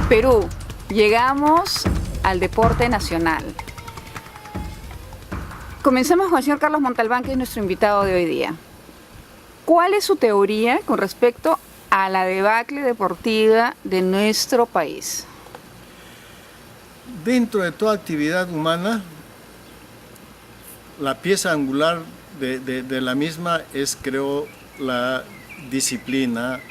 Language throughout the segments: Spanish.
Perú, llegamos al deporte nacional. Comencemos con el señor Carlos Montalbán, que es nuestro invitado de hoy día. ¿Cuál es su teoría con respecto a la debacle deportiva de nuestro país? Dentro de toda actividad humana, la pieza angular de la misma es, creo, la disciplina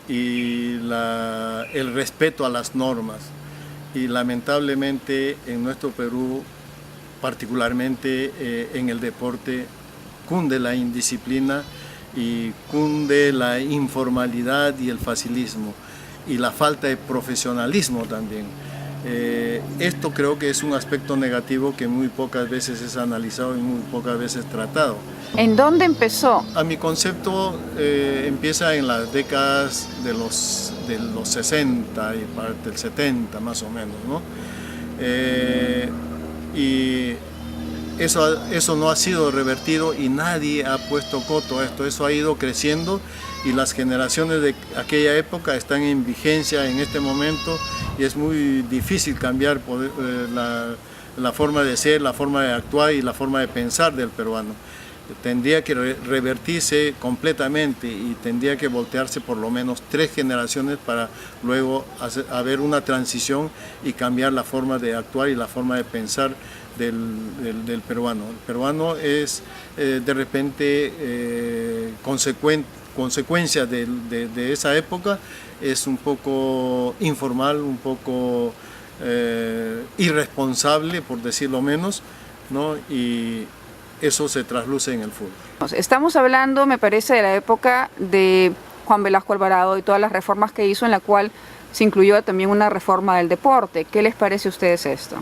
y el respeto a las normas. Y lamentablemente en nuestro Perú, particularmente en el deporte, cunde la indisciplina y cunde la informalidad y el facilismo y la falta de profesionalismo también. Esto creo que es un aspecto negativo que muy pocas veces es analizado y muy pocas veces tratado. ¿En dónde empezó? A mi concepto empieza en las décadas de los 60 y parte del 70 más o menos, ¿no? Y eso no ha sido revertido y nadie ha puesto coto a esto. Eso ha ido creciendo y las generaciones de aquella época están en vigencia en este momento y es muy difícil cambiar la forma de ser, la forma de actuar y la forma de pensar del peruano. Tendría que revertirse completamente y tendría que voltearse por lo menos 3 generaciones para luego haber una transición y cambiar la forma de actuar y la forma de pensar del peruano. El peruano es de repente consecuencia de esa época, es un poco informal, un poco irresponsable, por decirlo menos, ¿no? Y eso se trasluce en el fútbol. Estamos hablando, me parece, de la época de Juan Velasco Alvarado y todas las reformas que hizo, en la cual se incluyó también una reforma del deporte. ¿Qué les parece a ustedes esto?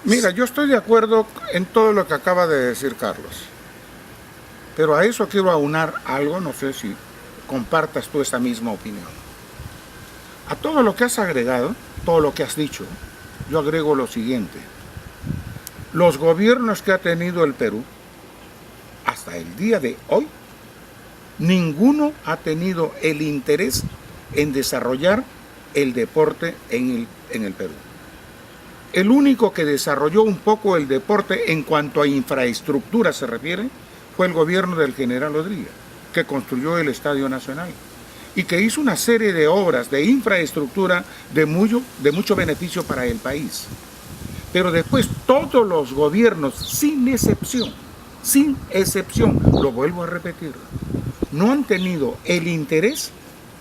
Mira, yo estoy de acuerdo en todo lo que acaba de decir Carlos, pero a eso quiero aunar algo, no sé si compartas tú esta misma opinión. A todo lo que has agregado, todo lo que has dicho, yo agrego lo siguiente. Los gobiernos que ha tenido el Perú, hasta el día de hoy, ninguno ha tenido el interés en desarrollar el deporte en el Perú. El único que desarrolló un poco el deporte en cuanto a infraestructura se refiere fue el gobierno del general Odría, que construyó el Estadio Nacional y que hizo una serie de obras de infraestructura de mucho beneficio para el país. Pero después todos los gobiernos, sin excepción, lo vuelvo a repetir, no han tenido el interés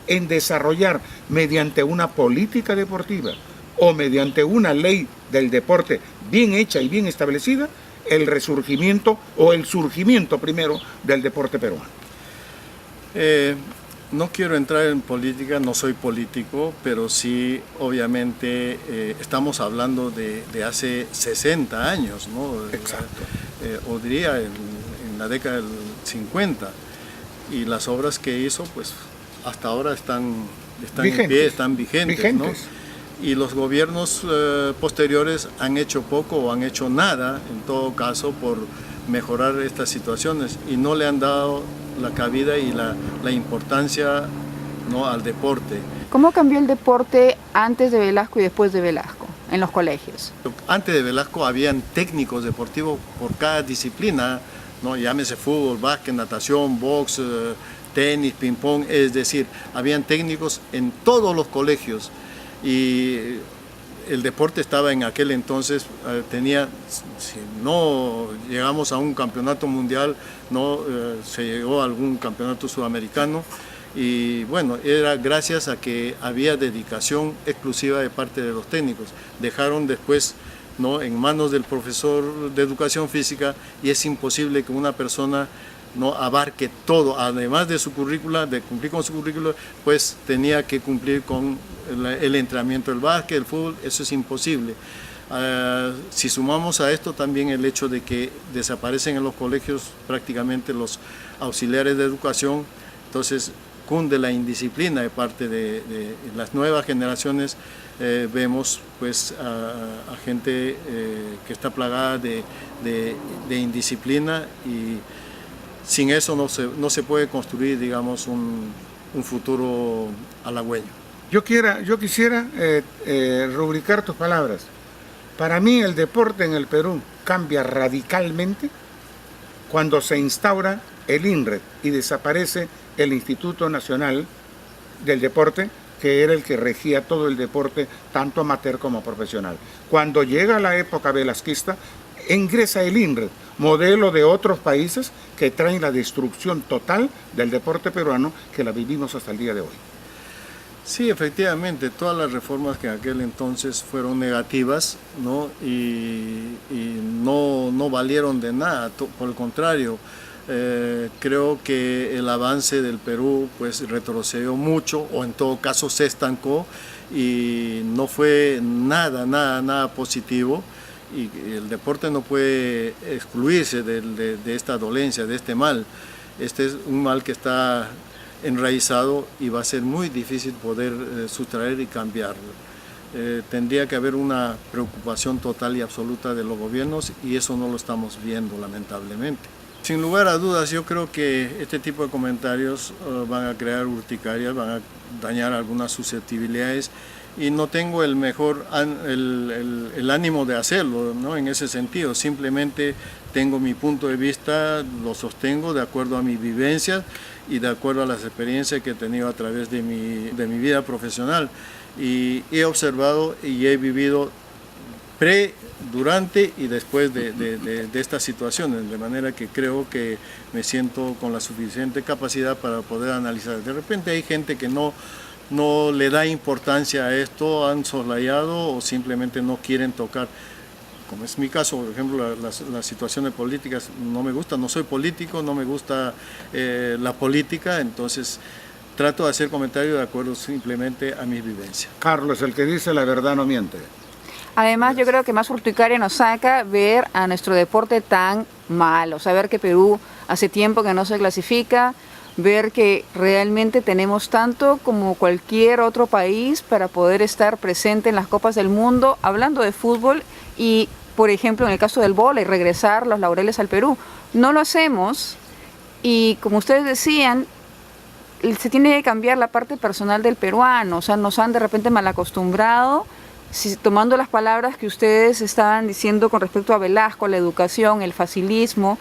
en desarrollar mediante una política deportiva o mediante una ley del deporte bien hecha y bien establecida, el resurgimiento o el surgimiento primero del deporte peruano. No quiero entrar en política, no soy político, pero sí, obviamente, estamos hablando de hace 60 años, ¿no? Exacto. Odría en la década del 50, y las obras que hizo, pues, hasta ahora están en pie, están vigentes, ¿no? Y los gobiernos posteriores han hecho poco o han hecho nada, en todo caso, por mejorar estas situaciones y no le han dado la cabida y la importancia, ¿no?, al deporte. ¿Cómo cambió el deporte antes de Velasco y después de Velasco en los colegios? Antes de Velasco habían técnicos deportivos por cada disciplina, ¿no? Llámese fútbol, básquet, natación, box, tenis, ping-pong, es decir, habían técnicos en todos los colegios y el deporte estaba en aquel entonces, si no llegamos a un campeonato mundial, no se llegó a algún campeonato sudamericano y bueno, era gracias a que había dedicación exclusiva de parte de los técnicos. Dejaron después, ¿no?, en manos del profesor de educación física y es imposible que una persona no abarque todo, además de su currícula, de cumplir con su currícula, pues tenía que cumplir con el entrenamiento del básquet, el fútbol, eso es imposible. Si sumamos a esto también el hecho de que desaparecen en los colegios prácticamente los auxiliares de educación, entonces cunde la indisciplina de parte de las nuevas generaciones. Vemos pues a gente que está plagada de indisciplina y sin eso no se puede construir, digamos, un futuro halagüeño. Yo quisiera rubricar tus palabras. Para mí el deporte en el Perú cambia radicalmente cuando se instaura el INRED y desaparece el Instituto Nacional del Deporte, que era el que regía todo el deporte, tanto amateur como profesional. Cuando llega la época velasquista, ingresa el INRED, modelo de otros países que traen la destrucción total del deporte peruano, que la vivimos hasta el día de hoy. Sí, efectivamente, todas las reformas que en aquel entonces fueron negativas, ¿no? y no valieron de nada, por el contrario, creo que el avance del Perú pues retrocedió mucho, o en todo caso se estancó, y no fue nada positivo, y el deporte no puede excluirse de esta dolencia, de este mal. Este es un mal que está enraizado y va a ser muy difícil poder sustraer y cambiarlo. Tendría que haber una preocupación total y absoluta de los gobiernos, y eso no lo estamos viendo, lamentablemente. Sin lugar a dudas, yo creo que este tipo de comentarios van a crear urticarias, van a dañar algunas susceptibilidades, y no tengo el ánimo de hacerlo, ¿no? En ese sentido, simplemente tengo mi punto de vista, lo sostengo de acuerdo a mis vivencias y de acuerdo a las experiencias que he tenido a través de mi vida profesional, y he observado y he vivido durante y después de estas situaciones, de manera que creo que me siento con la suficiente capacidad para poder analizar. De repente hay gente que no le da importancia a esto, han soslayado o simplemente no quieren tocar, como es mi caso, por ejemplo, las situaciones políticas no me gustan, no soy político, no me gusta la política, entonces trato de hacer comentarios de acuerdo simplemente a mis vivencias. Carlos, el que dice la verdad no miente. Además, yo creo que más urticaria nos saca ver a nuestro deporte tan mal, o sea, ver que Perú hace tiempo que no se clasifica, ver que realmente tenemos tanto como cualquier otro país para poder estar presente en las Copas del Mundo, hablando de fútbol, y, por ejemplo, en el caso del vóley, regresar los laureles al Perú. No lo hacemos, y como ustedes decían, se tiene que cambiar la parte personal del peruano, o sea, nos han de repente mal acostumbrado. Tomando las palabras que ustedes estaban diciendo con respecto a Velasco, la educación, el facilismo,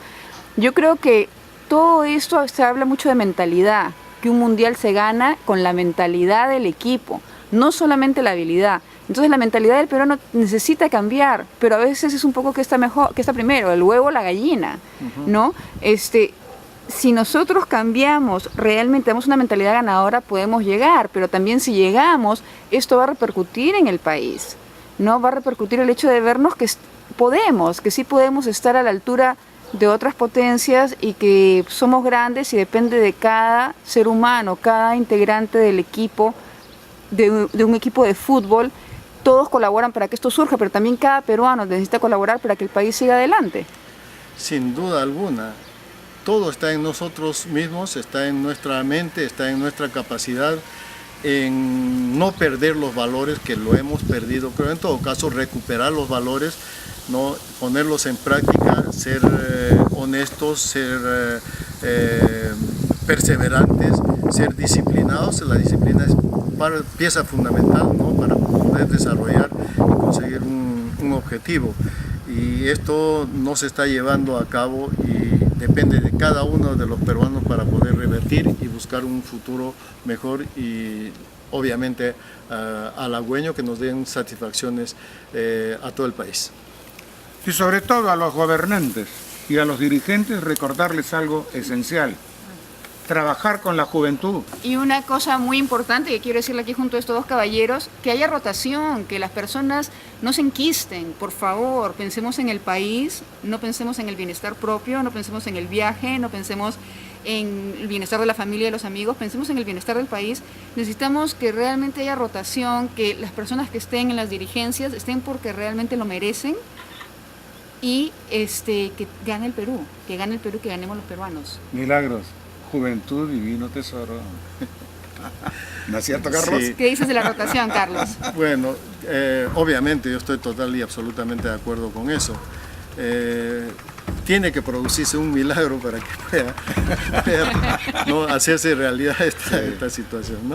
yo creo que todo esto se habla mucho de mentalidad, que un mundial se gana con la mentalidad del equipo, no solamente la habilidad. Entonces la mentalidad del peruano necesita cambiar, pero a veces es un poco que está primero, el huevo o la gallina, ¿no? Si nosotros cambiamos, realmente damos una mentalidad ganadora, podemos llegar, pero también si llegamos, esto va a repercutir en el país, ¿no? Va a repercutir el hecho de vernos que sí podemos estar a la altura de otras potencias, y que somos grandes, y depende de cada ser humano, cada integrante del equipo, de un equipo de fútbol. Todos colaboran para que esto surja, pero también cada peruano necesita colaborar para que el país siga adelante. Sin duda alguna. Todo está en nosotros mismos, está en nuestra mente, está en nuestra capacidad, en no perder los valores que lo hemos perdido, pero en todo caso recuperar los valores, ¿no? Ponerlos en práctica, ser honestos, ser perseverantes, ser disciplinados. La disciplina es pieza fundamental, ¿no? Para poder desarrollar y conseguir un objetivo. Y esto no se está llevando a cabo, y depende de cada uno de los peruanos para poder revertir y buscar un futuro mejor, y obviamente halagüeño, que nos den satisfacciones a todo el país. Y sobre todo a los gobernantes y a los dirigentes recordarles algo esencial: trabajar con la juventud. Y una cosa muy importante que quiero decirle aquí junto a estos dos caballeros, que haya rotación, que las personas no se enquisten, por favor, pensemos en el país, no pensemos en el bienestar propio, no pensemos en el viaje, no pensemos en el bienestar de la familia y de los amigos, pensemos en el bienestar del país. Necesitamos que realmente haya rotación, que las personas que estén en las dirigencias estén porque realmente lo merecen, y que gane el Perú, que ganemos los peruanos. Milagros. Juventud, divino tesoro. ¿No es cierto, Carlos? Sí. ¿Qué dices de la rotación, Carlos? Bueno, obviamente yo estoy total y absolutamente de acuerdo con eso. Tiene que producirse un milagro para que pueda ¿no? hacerse realidad esta situación, ¿no?